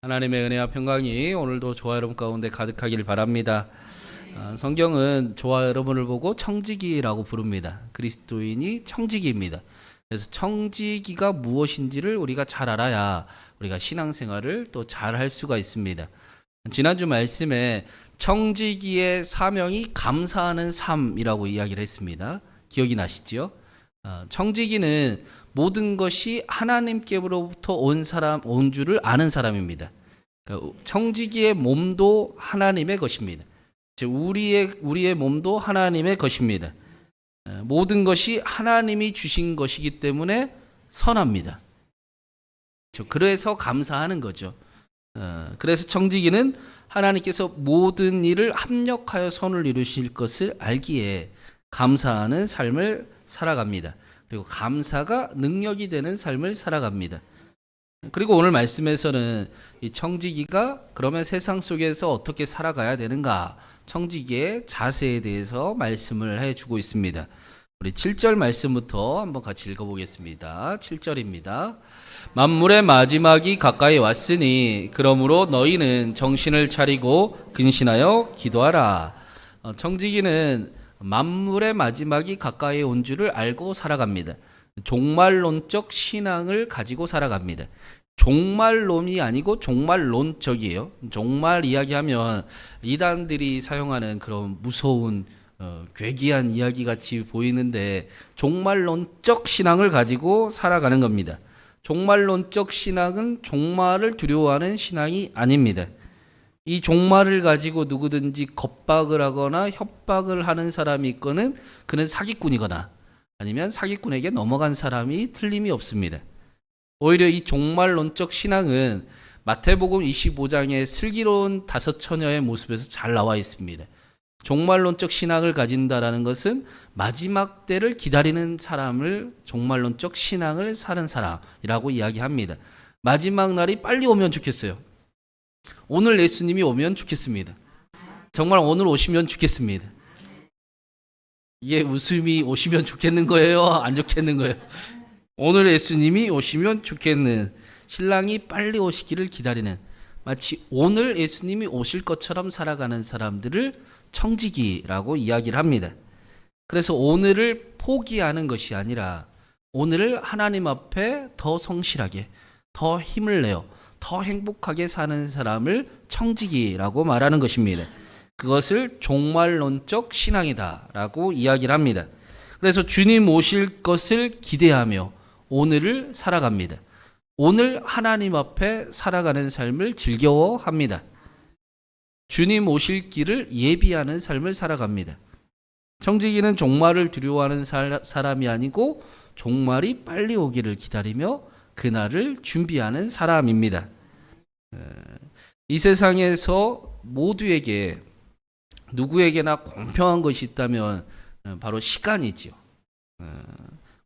하나님의 은혜와 평강이 오늘도 저와 여러분 가운데 가득하길 바랍니다. 성경은 저와 여러분을 보고 청지기라고 부릅니다. 그리스도인이 청지기입니다. 그래서 청지기가 무엇인지를 우리가 잘 알아야 우리가 신앙생활을 또 잘 할 수가 있습니다. 지난주 말씀에 청지기의 사명이 감사하는 삶이라고 이야기를 했습니다. 기억이 나시죠? 청지기는 모든 것이 하나님께로부터 온 줄을 아는 사람입니다. 청지기의 몸도 하나님의 것입니다. 즉 우리의 몸도 하나님의 것입니다. 모든 것이 하나님이 주신 것이기 때문에 선합니다. 그래서 감사하는 거죠. 그래서 청지기는 하나님께서 모든 일을 합력하여 선을 이루실 것을 알기에 감사하는 삶을 살아갑니다. 그리고 감사가 능력이 되는 삶을 살아갑니다. 그리고 오늘 말씀에서는 이 청지기가 그러면 세상 속에서 어떻게 살아가야 되는가, 청지기의 자세에 대해서 말씀을 해주고 있습니다. 우리 7절 말씀부터 한번 같이 읽어보겠습니다. 7절입니다. 만물의 마지막이 가까이 왔으니 그러므로 너희는 정신을 차리고 근신하여 기도하라. 청지기는 만물의 마지막이 가까이 온 줄을 알고 살아갑니다. 종말론적 신앙을 가지고 살아갑니다. 종말론이 아니고 종말론적이에요. 종말 이야기하면 이단들이 사용하는 그런 무서운 괴기한 이야기 같이 보이는데, 종말론적 신앙을 가지고 살아가는 겁니다. 종말론적 신앙은 종말을 두려워하는 신앙이 아닙니다. 이 종말을 가지고 누구든지 겁박을 하거나 협박을 하는 사람이 있거든 그는 사기꾼이거나 아니면 사기꾼에게 넘어간 사람이 틀림이 없습니다. 오히려 이 종말론적 신앙은 마태복음 25장의 슬기로운 5처녀의 모습에서 잘 나와 있습니다. 종말론적 신앙을 가진다라는 것은 마지막 때를 기다리는 사람을 종말론적 신앙을 사는 사람이라고 이야기합니다. 마지막 날이 빨리 오면 좋겠어요. 오늘 예수님이 오면 좋겠습니다. 정말 오늘 오시면 좋겠습니다. 이게 웃음이 오시면 좋겠는 거예요? 안 좋겠는 거예요? 오늘 예수님이 오시면 좋겠는, 신랑이 빨리 오시기를 기다리는, 마치 오늘 예수님이 오실 것처럼 살아가는 사람들을 청지기라고 이야기를 합니다. 그래서 오늘을 포기하는 것이 아니라 오늘을 하나님 앞에 더 성실하게, 더 힘을 내어 더 행복하게 사는 사람을 청지기라고 말하는 것입니다. 그것을 종말론적 신앙이다라고 이야기를 합니다. 그래서 주님 오실 것을 기대하며 오늘을 살아갑니다. 오늘 하나님 앞에 살아가는 삶을 즐거워합니다. 주님 오실 길을 예비하는 삶을 살아갑니다. 청지기는 종말을 두려워하는 사람이 아니고 종말이 빨리 오기를 기다리며 그날을 준비하는 사람입니다. 이 세상에서 모두에게, 누구에게나 공평한 것이 있다면 바로 시간이지요.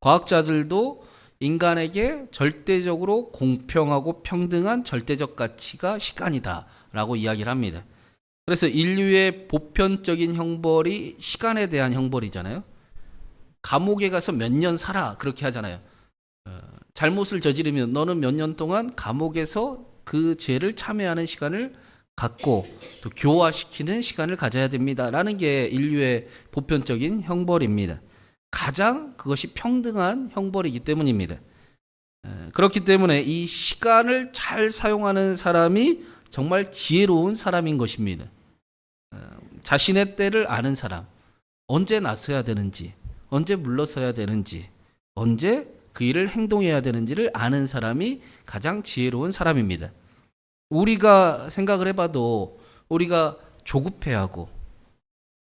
과학자들도 인간에게 절대적으로 공평하고 평등한 절대적 가치가 시간이다라고 이야기를 합니다. 그래서 인류의 보편적인 형벌이 시간에 대한 형벌이잖아요. 감옥에 가서 몇 년 살아, 그렇게 하잖아요. 잘못을 저지르면 너는 몇 년 동안 감옥에서 그 죄를 참여하는 시간을 갖고 또 교화시키는 시간을 가져야 됩니다라는 게 인류의 보편적인 형벌입니다. 가장 그것이 평등한 형벌이기 때문입니다. 그렇기 때문에 이 시간을 잘 사용하는 사람이 정말 지혜로운 사람인 것입니다. 자신의 때를 아는 사람, 언제 나서야 되는지, 언제 물러서야 되는지, 언제 그 일을 행동해야 되는지를 아는 사람이 가장 지혜로운 사람입니다. 우리가 생각을 해봐도 우리가 조급해하고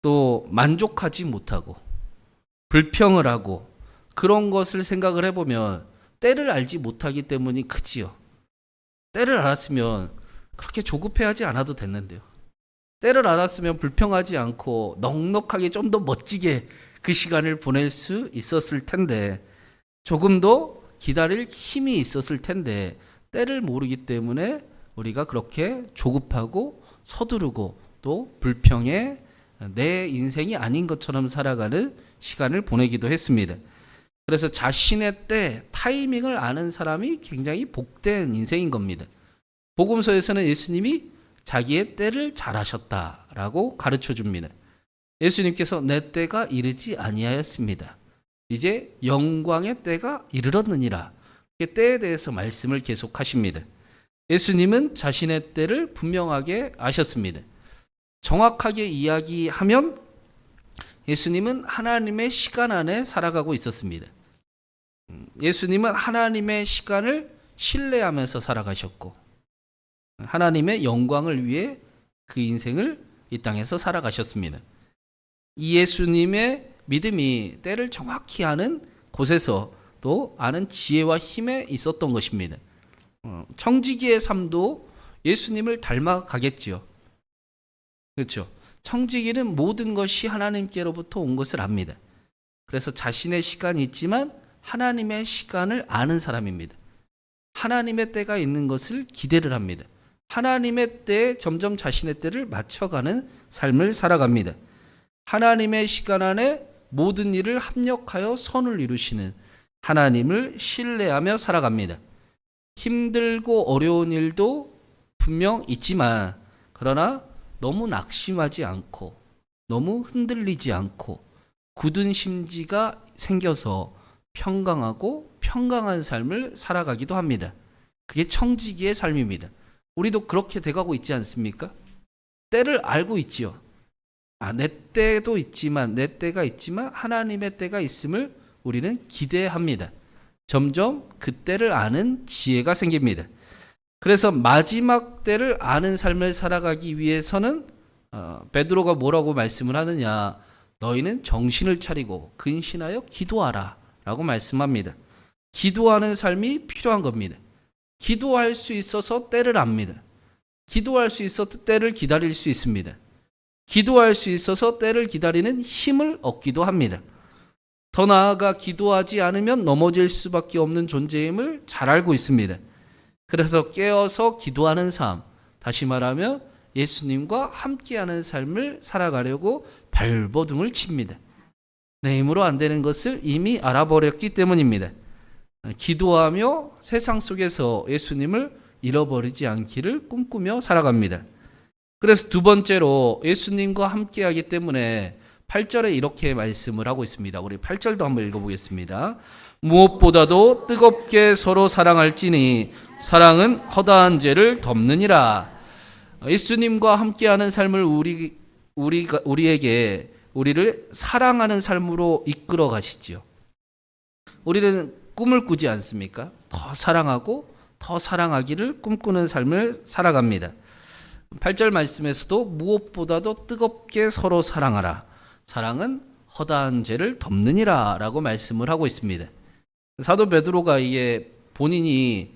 또 만족하지 못하고 불평을 하고 그런 것을 생각을 해보면 때를 알지 못하기 때문이 크지요. 때를 알았으면 그렇게 조급해하지 않아도 됐는데요. 때를 알았으면 불평하지 않고 넉넉하게 좀 더 멋지게 그 시간을 보낼 수 있었을 텐데, 조금 더 기다릴 힘이 있었을 텐데 때를 모르기 때문에 우리가 그렇게 조급하고 서두르고 또 불평에 내 인생이 아닌 것처럼 살아가는 시간을 보내기도 했습니다. 그래서 자신의 때, 타이밍을 아는 사람이 굉장히 복된 인생인 겁니다. 복음서에서는 예수님이 자기의 때를 잘 아셨다라고 가르쳐 줍니다. 예수님께서 내 때가 이르지 아니하였습니다. 이제 영광의 때가 이르렀느니라. 때에 대해서 말씀을 계속하십니다. 예수님은 자신의 때를 분명하게 아셨습니다. 정확하게 이야기하면 예수님은 하나님의 시간 안에 살아가고 있었습니다. 예수님은 하나님의 시간을 신뢰하면서 살아가셨고 하나님의 영광을 위해 그 인생을 이 땅에서 살아가셨습니다. 이 예수님의 믿음이 때를 정확히 아는 곳에서 또 아는 지혜와 힘에 있었던 것입니다. 청지기의 삶도 예수님을 닮아가겠지요. 그렇죠. 청지기는 모든 것이 하나님께로부터 온 것을 압니다. 그래서 자신의 시간이 있지만 하나님의 시간을 아는 사람입니다. 하나님의 때가 있는 것을 기대를 합니다. 하나님의 때에 점점 자신의 때를 맞춰가는 삶을 살아갑니다. 하나님의 시간 안에 모든 일을 합력하여 선을 이루시는 하나님을 신뢰하며 살아갑니다. 힘들고 어려운 일도 분명 있지만 그러나 너무 낙심하지 않고 너무 흔들리지 않고 굳은 심지가 생겨서 평강하고 평강한 삶을 살아가기도 합니다. 그게 청지기의 삶입니다. 우리도 그렇게 돼가고 있지 않습니까? 때를 알고 있지요. 내 때도 있지만 내 때가 있지만 하나님의 때가 있음을 우리는 기대합니다. 점점 그 때를 아는 지혜가 생깁니다. 그래서 마지막 때를 아는 삶을 살아가기 위해서는 베드로가 뭐라고 말씀을 하느냐, 너희는 정신을 차리고 근신하여 기도하라 라고 말씀합니다. 기도하는 삶이 필요한 겁니다. 기도할 수 있어서 때를 압니다. 기도할 수 있어서 때를 기다릴 수 있습니다. 기도할 수 있어서 때를 기다리는 힘을 얻기도 합니다. 더 나아가 기도하지 않으면 넘어질 수밖에 없는 존재임을 잘 알고 있습니다. 그래서 깨어서 기도하는 삶, 다시 말하면 예수님과 함께하는 삶을 살아가려고 발버둥을 칩니다. 내 힘으로 안 되는 것을 이미 알아버렸기 때문입니다. 기도하며 세상 속에서 예수님을 잃어버리지 않기를 꿈꾸며 살아갑니다. 그래서 두 번째로 예수님과 함께하기 때문에 8절에 이렇게 말씀을 하고 있습니다. 우리 8절도 한번 읽어보겠습니다. 무엇보다도 뜨겁게 서로 사랑할지니 사랑은 허다한 죄를 덮느니라. 예수님과 함께하는 삶을 우리에게 우리를 사랑하는 삶으로 이끌어 가시지요. 우리는 꿈을 꾸지 않습니까? 더 사랑하고 더 사랑하기를 꿈꾸는 삶을 살아갑니다. 8절 말씀에서도 무엇보다도 뜨겁게 서로 사랑하라. 사랑은 허다한 죄를 덮느니라 라고 말씀을 하고 있습니다. 사도 베드로가 이게 본인이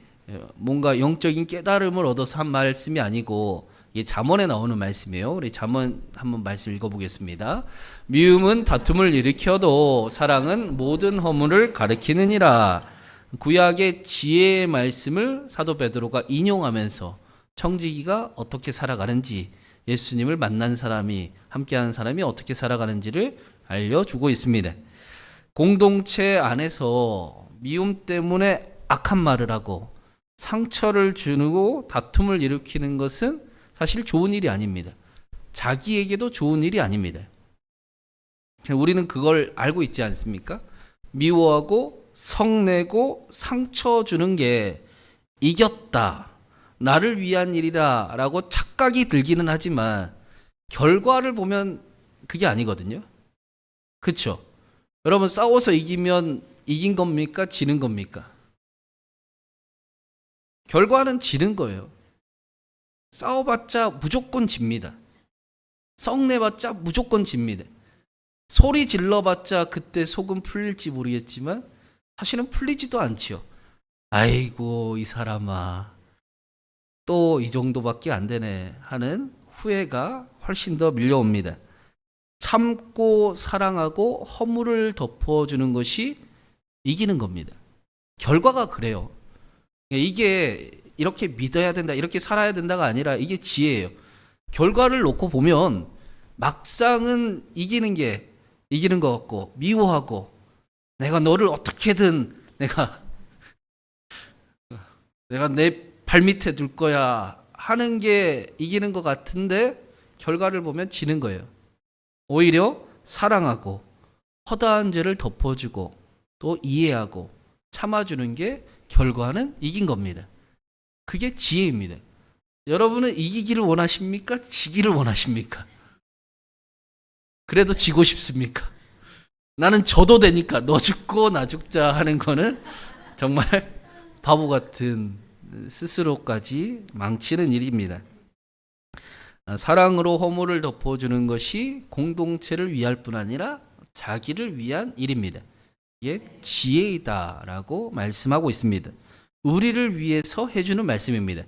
뭔가 영적인 깨달음을 얻어서 한 말씀이 아니고 이게 잠언에 나오는 말씀이에요. 우리 잠언 한번 말씀 읽어보겠습니다. 미움은 다툼을 일으켜도 사랑은 모든 허물을 가리키느니라. 구약의 지혜의 말씀을 사도 베드로가 인용하면서 청지기가 어떻게 살아가는지, 예수님을 만난 사람이, 함께하는 사람이 어떻게 살아가는지를 알려주고 있습니다. 공동체 안에서 미움 때문에 악한 말을 하고 상처를 주고 다툼을 일으키는 것은 사실 좋은 일이 아닙니다. 자기에게도 좋은 일이 아닙니다. 우리는 그걸 알고 있지 않습니까? 미워하고 성내고 상처 주는 게 이겼다, 나를 위한 일이다 라고 착각이 들기는 하지만 결과를 보면 그게 아니거든요. 그렇죠? 여러분, 싸워서 이기면 이긴 겁니까? 지는 겁니까? 결과는 지는 거예요. 싸워봤자 무조건 집니다. 성내봤자 무조건 집니다. 소리 질러봤자 그때 속은 풀릴지 모르겠지만 사실은 풀리지도 않지요. 아이고 이 사람아, 또 이 정도밖에 안 되네 하는 후회가 훨씬 더 밀려옵니다. 참고 사랑하고 허물을 덮어주는 것이 이기는 겁니다. 결과가 그래요. 이게 이렇게 믿어야 된다, 이렇게 살아야 된다가 아니라 이게 지혜예요. 결과를 놓고 보면 막상은 이기는 것 같고 미워하고 내가 너를 어떻게든 내가 내 발밑에 둘 거야 하는 게 이기는 것 같은데 결과를 보면 지는 거예요. 오히려 사랑하고 허다한 죄를 덮어주고 또 이해하고 참아주는 게 결과는 이긴 겁니다. 그게 지혜입니다. 여러분은 이기기를 원하십니까? 지기를 원하십니까? 그래도 지고 싶습니까? 나는 져도 되니까 너 죽고 나 죽자 하는 거는 정말 바보 같은 스스로까지 망치는 일입니다. 사랑으로 허물을 덮어주는 것이 공동체를 위할 뿐 아니라 자기를 위한 일입니다. 이게 지혜이다라고 말씀하고 있습니다. 우리를 위해서 해주는 말씀입니다.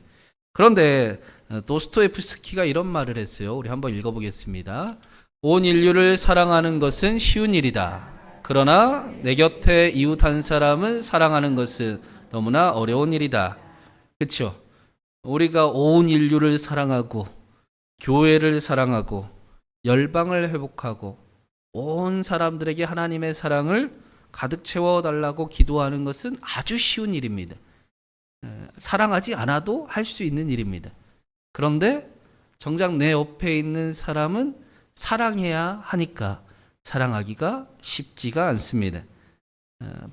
그런데 도스토옙스키가 이런 말을 했어요. 우리 한번 읽어보겠습니다. 온 인류를 사랑하는 것은 쉬운 일이다. 그러나 내 곁에 이웃 한 사람을 사랑하는 것은 너무나 어려운 일이다. 그렇죠? 우리가 온 인류를 사랑하고 교회를 사랑하고 열방을 회복하고 온 사람들에게 하나님의 사랑을 가득 채워달라고 기도하는 것은 아주 쉬운 일입니다. 사랑하지 않아도 할 수 있는 일입니다. 그런데 정작 내 옆에 있는 사람은 사랑해야 하니까 사랑하기가 쉽지가 않습니다.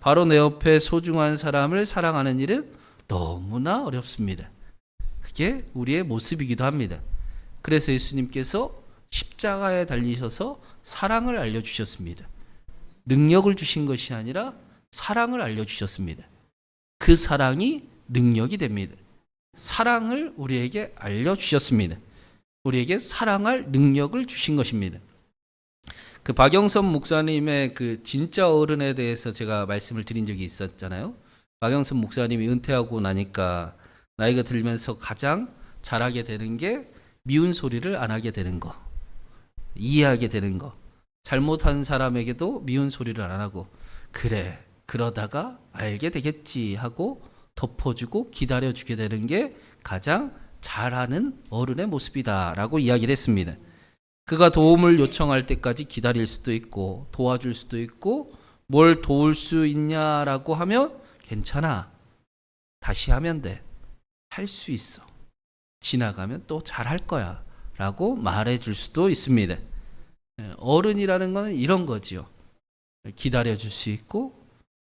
바로 내 옆에 소중한 사람을 사랑하는 일은 너무나 어렵습니다. 그게 우리의 모습이기도 합니다. 그래서 예수님께서 십자가에 달리셔서 사랑을 알려주셨습니다. 능력을 주신 것이 아니라 사랑을 알려주셨습니다. 그 사랑이 능력이 됩니다. 사랑을 우리에게 알려주셨습니다. 우리에게 사랑할 능력을 주신 것입니다. 그 박영선 목사님의 그 진짜 어른에 대해서 제가 말씀을 드린 적이 있었잖아요. 박영선 목사님이 은퇴하고 나니까 나이가 들면서 가장 잘하게 되는 게 미운 소리를 안 하게 되는 거, 이해하게 되는 거, 잘못한 사람에게도 미운 소리를 안 하고 그래 그러다가 알게 되겠지 하고 덮어주고 기다려주게 되는 게 가장 잘하는 어른의 모습이다라고 이야기를 했습니다. 그가 도움을 요청할 때까지 기다릴 수도 있고 도와줄 수도 있고 뭘 도울 수 있냐라고 하면 괜찮아. 다시 하면 돼. 할 수 있어. 지나가면 또 잘할 거야. 라고 말해줄 수도 있습니다. 어른이라는 것은 이런 거지요. 기다려줄 수 있고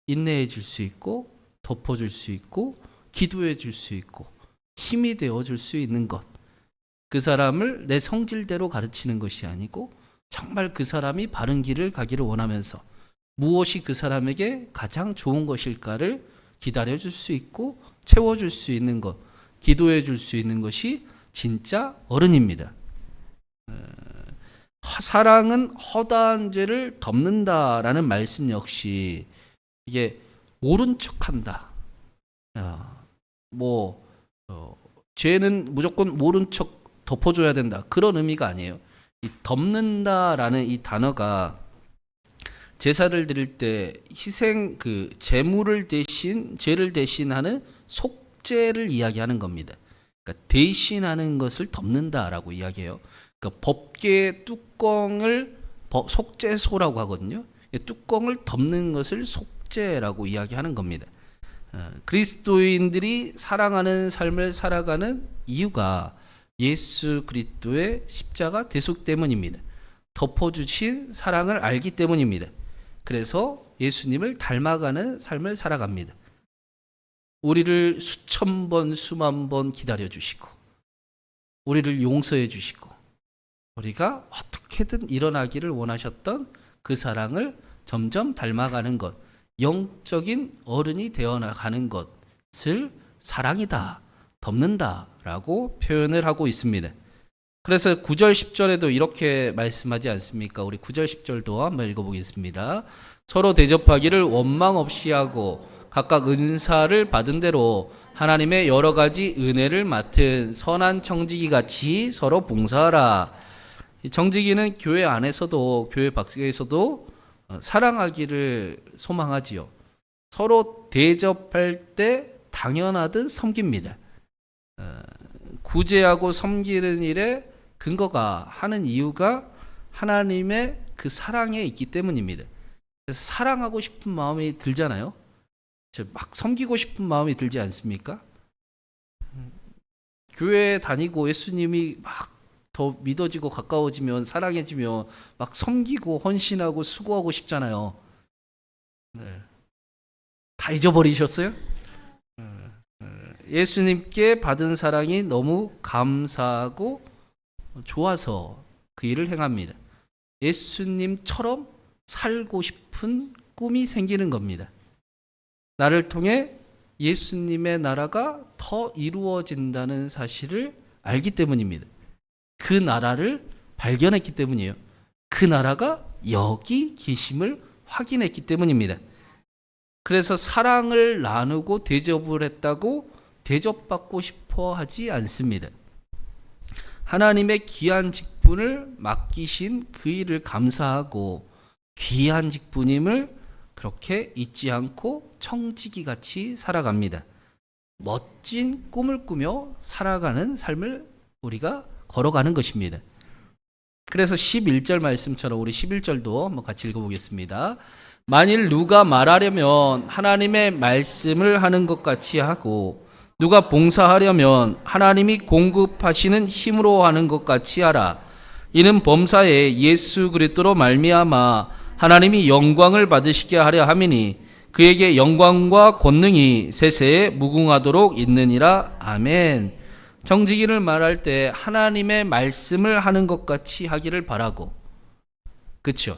인내해줄 수 있고 덮어줄 수 있고 기도해줄 수 있고 힘이 되어줄 수 있는 것. 그 사람을 내 성질대로 가르치는 것이 아니고 정말 그 사람이 바른 길을 가기를 원하면서 무엇이 그 사람에게 가장 좋은 것일까를 기다려줄 수 있고 채워줄 수 있는 것, 기도해줄 수 있는 것이 진짜 어른입니다. 사랑은 허다한 죄를 덮는다라는 말씀 역시 이게 모른 척한다. 죄는 무조건 모른 척 덮어줘야 된다. 그런 의미가 아니에요. 이 덮는다라는 이 단어가 제사를 드릴 때 희생 제물을 대신 죄를 대신하는 속죄를 이야기하는 겁니다. 그러니까 대신하는 것을 덮는다라고 이야기해요. 그러니까 법궤의 뚜껑을 속죄소라고 하거든요. 뚜껑을 덮는 것을 속죄라고 이야기하는 겁니다. 그리스도인들이 사랑하는 삶을 살아가는 이유가 예수 그리스도의 십자가 대속 때문입니다. 덮어주신 사랑을 알기 때문입니다. 그래서 예수님을 닮아가는 삶을 살아갑니다. 우리를 수천 번, 수만 번 기다려주시고 우리를 용서해 주시고 우리가 어떻게든 일어나기를 원하셨던 그 사랑을 점점 닮아가는 것, 영적인 어른이 되어나가는 것을 사랑이다, 덮는다라고 표현을 하고 있습니다. 그래서 9절 10절에도 이렇게 말씀하지 않습니까? 우리 9절 10절도 한번 읽어보겠습니다. 서로 대접하기를 원망 없이 하고 각각 은사를 받은 대로 하나님의 여러 가지 은혜를 맡은 선한 청지기 같이 서로 봉사하라. 이 청지기는 교회 안에서도 교회 밖에서도 사랑하기를 소망하지요. 서로 대접할 때 당연하듯 섬깁니다. 구제하고 섬기는 일에 근거가 하는 이유가 하나님의 그 사랑에 있기 때문입니다. 그래서 사랑하고 싶은 마음이 들잖아요. 막 섬기고 싶은 마음이 들지 않습니까? 교회 다니고 예수님이 막 더 믿어지고 가까워지면 사랑해지면 막 섬기고 헌신하고 수고하고 싶잖아요. 네. 다 잊어버리셨어요? 예수님께 받은 사랑이 너무 감사하고 좋아서 그 일을 행합니다. 예수님처럼 살고 싶은 꿈이 생기는 겁니다. 나를 통해 예수님의 나라가 더 이루어진다는 사실을 알기 때문입니다. 그 나라를 발견했기 때문이에요. 그 나라가 여기 계심을 확인했기 때문입니다. 그래서 사랑을 나누고 대접을 했다고 대접받고 싶어 하지 않습니다. 하나님의 귀한 직분을 맡기신 그 일을 감사하고 귀한 직분임을 그렇게 잊지 않고 청지기 같이 살아갑니다. 멋진 꿈을 꾸며 살아가는 삶을 우리가 걸어가는 것입니다. 그래서 11절 말씀처럼 우리 11절도 한번 같이 읽어보겠습니다. 만일 누가 말하려면 하나님의 말씀을 하는 것 같이 하고 누가 봉사하려면 하나님이 공급하시는 힘으로 하는 것 같이 하라. 이는 범사에 예수 그리스도로 말미암아 하나님이 영광을 받으시게 하려 함이니 그에게 영광과 권능이 세세에 무궁하도록 있느니라. 아멘. 정직이를 말할 때 하나님의 말씀을 하는 것 같이 하기를 바라고, 그렇죠?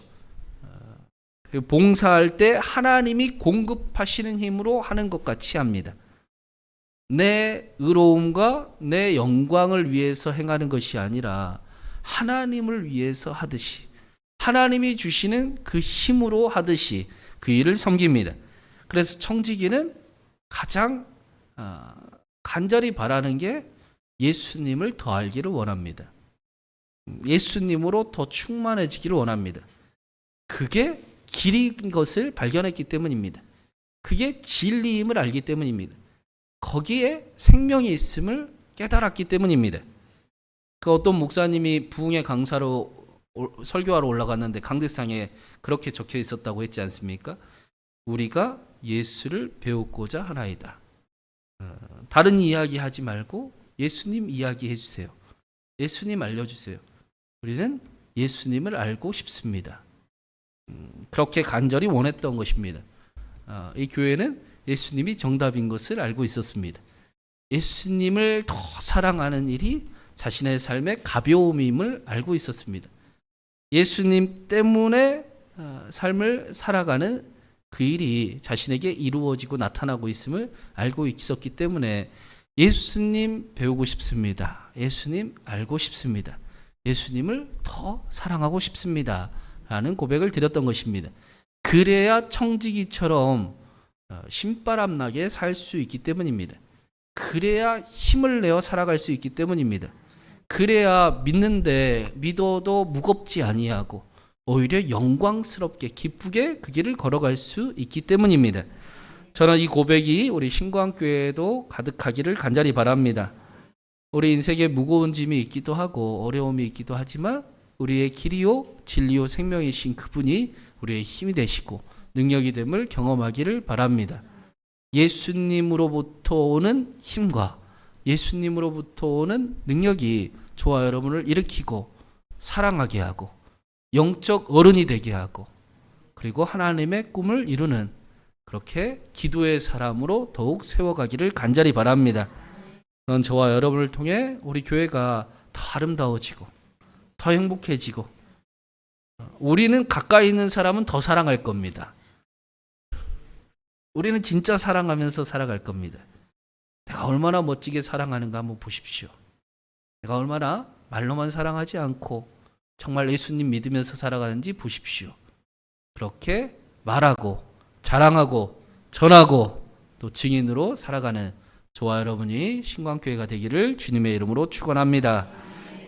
봉사할 때 하나님이 공급하시는 힘으로 하는 것 같이 합니다. 내 의로움과 내 영광을 위해서 행하는 것이 아니라 하나님을 위해서 하듯이, 하나님이 주시는 그 힘으로 하듯이 그 일을 섬깁니다. 그래서 청지기는 가장 간절히 바라는 게 예수님을 더 알기를 원합니다. 예수님으로 더 충만해지기를 원합니다. 그게 길인 것을 발견했기 때문입니다. 그게 진리임을 알기 때문입니다. 거기에 생명이 있음을 깨달았기 때문입니다. 그 어떤 목사님이 부흥의 강사로 설교하러 올라갔는데 강대상에 그렇게 적혀 있었다고 했지 않습니까? 우리가 예수를 배우고자 하나이다. 다른 이야기 하지 말고 예수님 이야기 해주세요. 예수님 알려주세요. 우리는 예수님을 알고 싶습니다. 그렇게 간절히 원했던 것입니다. 이 교회는 예수님이 정답인 것을 알고 있었습니다. 예수님을 더 사랑하는 일이 자신의 삶의 가벼움임을 알고 있었습니다. 예수님 때문에 삶을 살아가는 그 일이 자신에게 이루어지고 나타나고 있음을 알고 있었기 때문에 예수님 배우고 싶습니다. 예수님 알고 싶습니다. 예수님을 더 사랑하고 싶습니다. 라는 고백을 드렸던 것입니다. 그래야 청지기처럼 신바람 나게 살 수 있기 때문입니다. 그래야 힘을 내어 살아갈 수 있기 때문입니다. 그래야 믿어도 무겁지 아니하고 오히려 영광스럽게 기쁘게 그 길을 걸어갈 수 있기 때문입니다. 저는 이 고백이 우리 신광교회에도 가득하기를 간절히 바랍니다. 우리 인생에 무거운 짐이 있기도 하고 어려움이 있기도 하지만 우리의 길이요 진리요 생명이신 그분이 우리의 힘이 되시고 능력이 됨을 경험하기를 바랍니다. 예수님으로부터 오는 힘과 예수님으로부터 오는 능력이 저와 여러분을 일으키고 사랑하게 하고 영적 어른이 되게 하고 그리고 하나님의 꿈을 이루는 그렇게 기도의 사람으로 더욱 세워가기를 간절히 바랍니다. 넌 저와 여러분을 통해 우리 교회가 더 아름다워지고 더 행복해지고 우리는 가까이 있는 사람은 더 사랑할 겁니다. 우리는 진짜 사랑하면서 살아갈 겁니다. 내가 얼마나 멋지게 사랑하는가 한번 보십시오. 내가 얼마나 말로만 사랑하지 않고 정말 예수님 믿으면서 살아가는지 보십시오. 그렇게 말하고 자랑하고 전하고 또 증인으로 살아가는 저와 여러분이 신광교회가 되기를 주님의 이름으로 축원합니다.